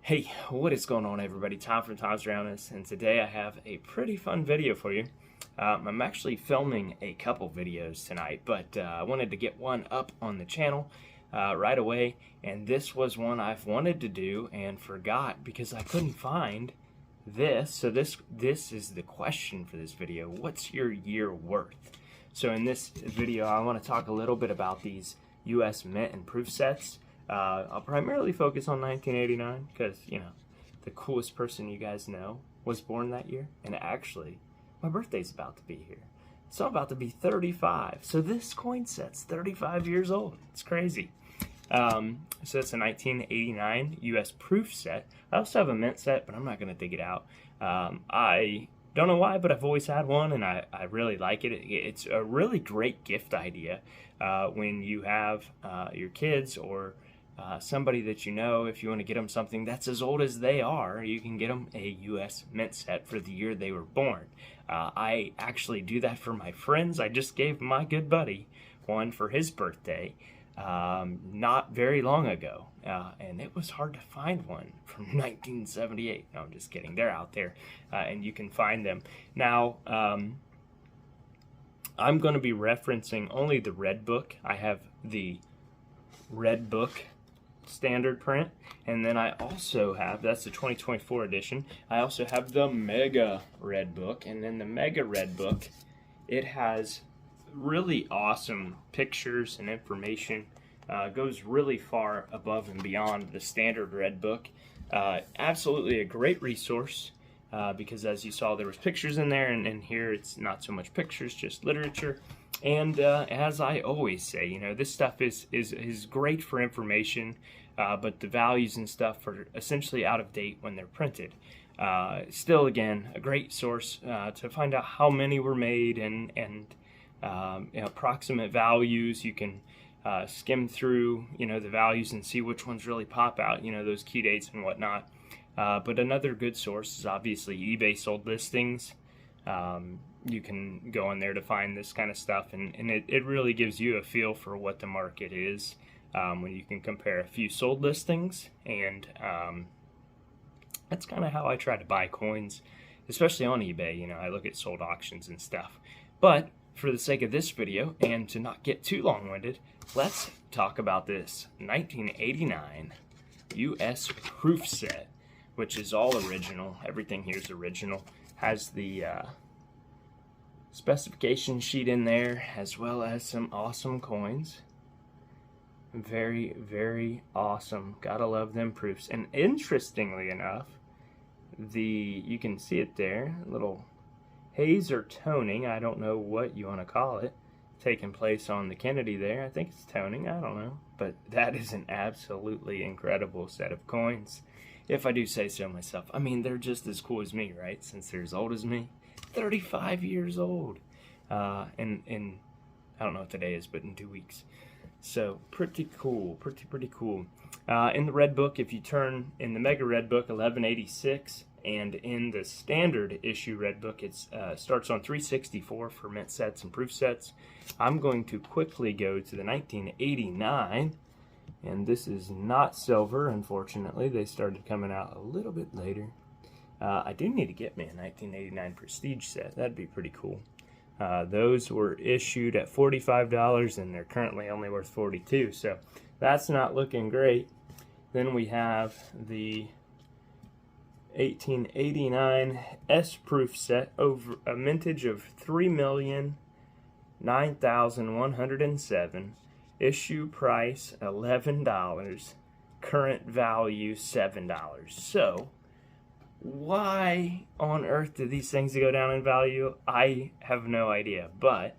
Hey, what is going on, everybody? Tom from Tom's Roundness, and today I have a pretty fun video for you. I'm actually filming a couple videos tonight, but I wanted to get one up on the channel right away, and this was one I've wanted to do and forgot because I couldn't find this. So this is the question for this video. What's your year worth? So in this video, I want to talk a little bit about these U.S. mint and proof sets. I'll primarily focus on 1989 because, you know, the coolest person you guys know was born that year. And actually, my birthday's about to be here. So I'm about to be 35. So this coin set's 35 years old. It's crazy. So it's a 1989 US proof set. I also have a mint set, but I'm not going to dig it out. I don't know why, but I've always had one, and I really like it. It's a really great gift idea when you have your kids or somebody that you know. If you want to get them something that's as old as they are, you can get them a U.S. mint set for the year they were born. I actually do that for my friends. I just gave my good buddy one for his birthday not very long ago, and it was hard to find one from 1978. No, I'm just kidding. They're out there, and you can find them. Now, I'm going to be referencing only the Red Book. I have the Red Book standard print, and then I also have, that's the 2024 edition, I also have the Mega Red Book. And then the Mega Red Book, it has really awesome pictures and information, goes really far above and beyond the standard Red Book. Absolutely a great resource because, as you saw, there was pictures in there, and here it's not so much pictures, just literature. And as I always say, you know, this stuff is great for information, but the values and stuff are essentially out of date when they're printed. Still, again, a great source to find out how many were made and you know, approximate values. You can skim through, you know, the values and see which ones really pop out, you know, those key dates and whatnot. But another good source is obviously eBay sold listings. You can go in there to find this kind of stuff, and it really gives you a feel for what the market is when you can compare a few sold listings. And that's kind of how I try to buy coins, especially on eBay. You know, I look at sold auctions and stuff. But for the sake of this video, and to not get too long-winded, let's talk about this 1989 US proof set, which is all original. Everything here is original. Has the specification sheet in there, as well as some awesome coins. Very, very awesome. Gotta love them proofs. And interestingly enough, you can see it there, little haze or toning, I don't know what you want to call it, taking place on the Kennedy there. I think it's toning, I don't know. But that is an absolutely incredible set of coins, if I do say so myself. I mean, they're just as cool as me, right? Since they're as old as me. 35 years old. And I don't know what today is, but in 2 weeks. So pretty cool, pretty cool. In the Red Book, if you turn in the Mega Red Book, 1186, and in the standard issue Red Book, it starts on 364 for mint sets and proof sets. I'm going to quickly go to the 1989, and this is not silver, unfortunately. They started coming out a little bit later. I do need to get me a 1989 Prestige set. That'd be pretty cool. Those were issued at $45, and they're currently only worth $42, so that's not looking great. Then we have the 1889 S proof set, over a mintage of 3,009,107, issue price $11, current value $7. So why on earth do these things go down in value? I have no idea, but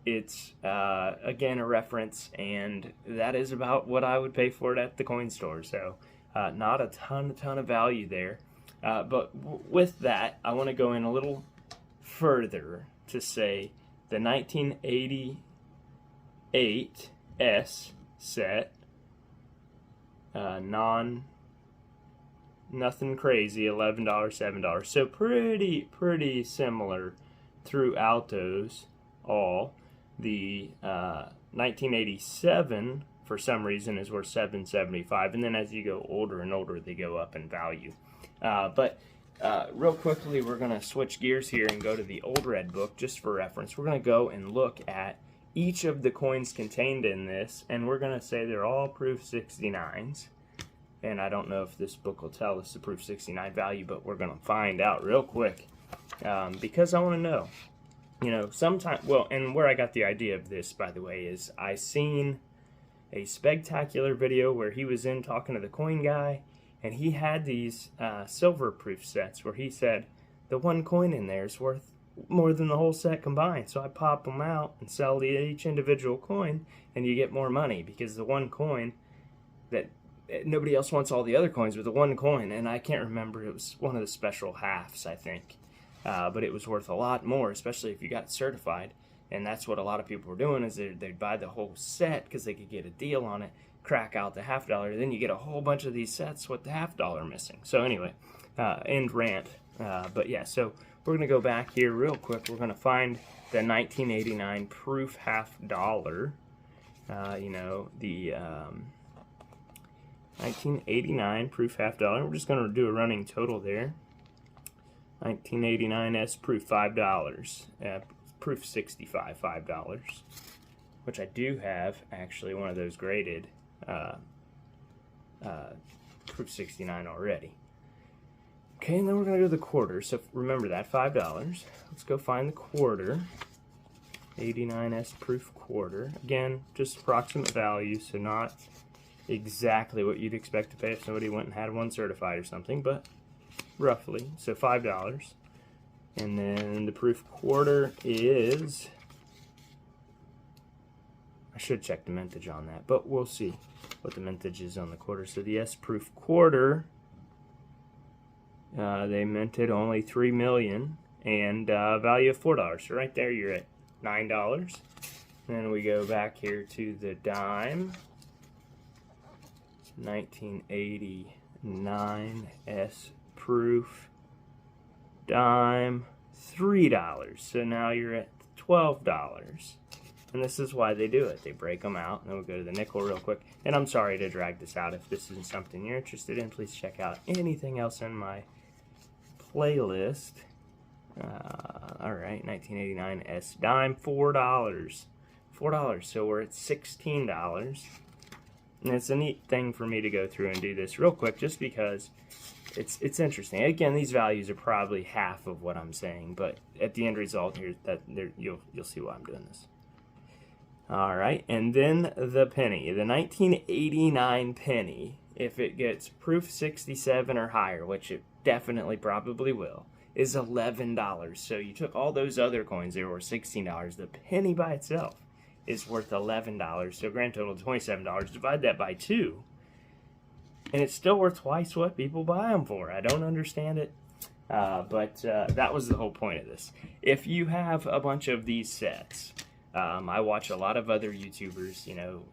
it's again a reference, and that is about what I would pay for it at the coin store. So not a ton of value there. But with that, I want to go in a little further to say the 1988 S set, nothing crazy, $11, $7. So pretty similar throughout those all. The 1987 for some reason is worth $7.75, and then as you go older and older, they go up in value. But real quickly, we're going to switch gears here and go to the old red book just for reference. We're going to go and look at each of the coins contained in this, and we're going to say they're all proof 69s. And I don't know if this book will tell us the proof 69 value, but we're going to find out real quick because I want to know. You know, sometimes, well, and where I got the idea of this, by the way, is I seen a spectacular video where he was in talking to the coin guy, and he had these silver proof sets where he said the one coin in there is worth more than the whole set combined. So I pop them out and sell each individual coin, and you get more money because the one coin that nobody else wants all the other coins, but the one coin, and I can't remember, it was one of the special halves, I think. But it was worth a lot more, especially if you got certified. And that's what a lot of people were doing, is they'd buy the whole set because they could get a deal on it, crack out the $50, then you get a whole bunch of these sets with the $50 missing. So anyway, end rant. But yeah, so we're going to go back here real quick. We're going to find the 1989 proof $50. You know, the 1989 proof $50. We're just going to do a running total there. 1989 S proof $5, proof 65 $5, which I do have actually one of those graded proof 69 already. Okay, and then we're going to go to the quarter. So remember that $5. Let's go find the quarter. 89 S proof quarter. Again, just approximate value, so not exactly what you'd expect to pay if somebody went and had one certified or something, but roughly, so $5. And then the proof quarter is, I should check the mintage on that, but we'll see what the mintage is on the quarter. So the S proof quarter, they minted only 3 million and value of $4. So right there you're at $9. Then we go back here to the dime, 1989 S proof dime, $3. So now you're at $12. And this is why they do it. They break them out. And then we'll go to the nickel real quick. And I'm sorry to drag this out. If this isn't something you're interested in, please check out anything else in my playlist. Alright, 1989 S dime, $4. $4. So we're at $16. And it's a neat thing for me to go through and do this real quick just because it's interesting. Again, these values are probably half of what I'm saying, but at the end result here, you'll see why I'm doing this. All right, and then the penny, the 1989 penny, if it gets proof 67 or higher, which it definitely probably will, is $11. So you took all those other coins, they were $16. The penny by itself is worth $11. So grand total $27. Divide that by 2. And it's still worth twice what people buy them for. I don't understand it. But that was the whole point of this. If you have a bunch of these sets, I watch a lot of other YouTubers, you know,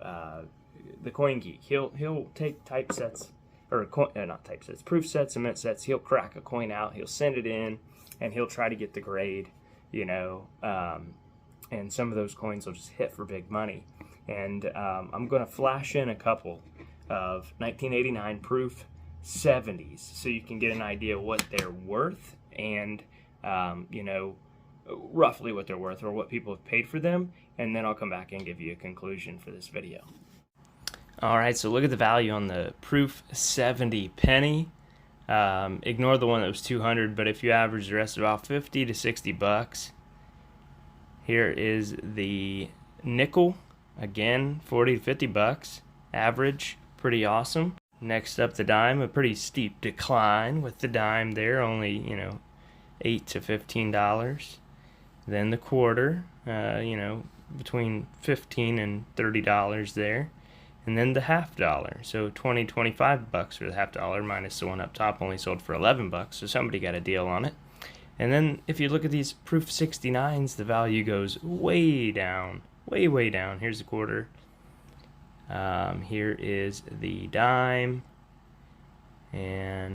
the Coin Geek. He'll take type sets, or not type sets, proof sets, cement sets. He'll crack a coin out, he'll send it in, and he'll try to get the grade, you know, and some of those coins will just hit for big money. And I'm going to flash in a couple of 1989 proof 70s so you can get an idea what they're worth and, you know, roughly what they're worth or what people have paid for them, and then I'll come back and give you a conclusion for this video. Alright, so look at the value on the proof 70 penny. Ignore the one that was 200, but if you average the rest, about 50 to 60 bucks. Here is the nickel, again 40 to 50 bucks average, pretty awesome. Next up, the dime, a pretty steep decline with the dime there, only, you know, $8 to $15. Then the quarter, you know, between $15 and $30 there. And then the $50, so 20, 25 bucks for the $50 minus the one up top, only sold for 11 bucks, so somebody got a deal on it. And then if you look at these proof 69s, the value goes way down, way down. Here's the quarter. Here is the dime, and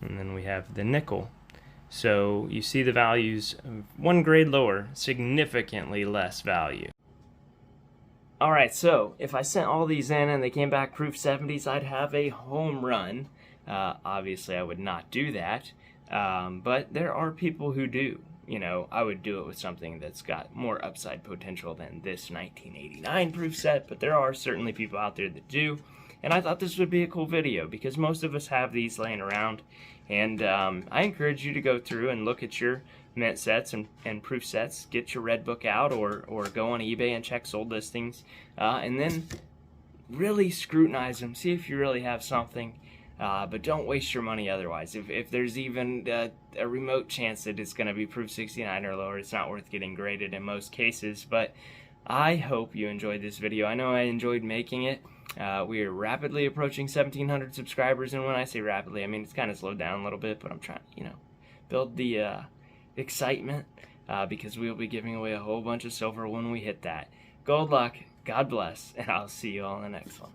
then we have the nickel. So you see the values one grade lower, significantly less value. Alright, so if I sent all these in and they came back proof 70s, I'd have a home run. Obviously, I would not do that, but there are people who do. You know, I would do it with something that's got more upside potential than this 1989 proof set, but there are certainly people out there that do. And I thought this would be a cool video because most of us have these laying around. And I encourage you to go through and look at your mint sets and proof sets. Get your red book out or go on eBay and check sold listings. And then really scrutinize them. See if you really have something. But don't waste your money otherwise. If there's even a remote chance that it's going to be proof 69 or lower, it's not worth getting graded in most cases. But I hope you enjoyed this video. I know I enjoyed making it. We are rapidly approaching 1,700 subscribers, and when I say rapidly, I mean it's kind of slowed down a little bit, but I'm trying to, build the excitement because we'll be giving away a whole bunch of silver when we hit that. Good luck, God bless, and I'll see you all in the next one.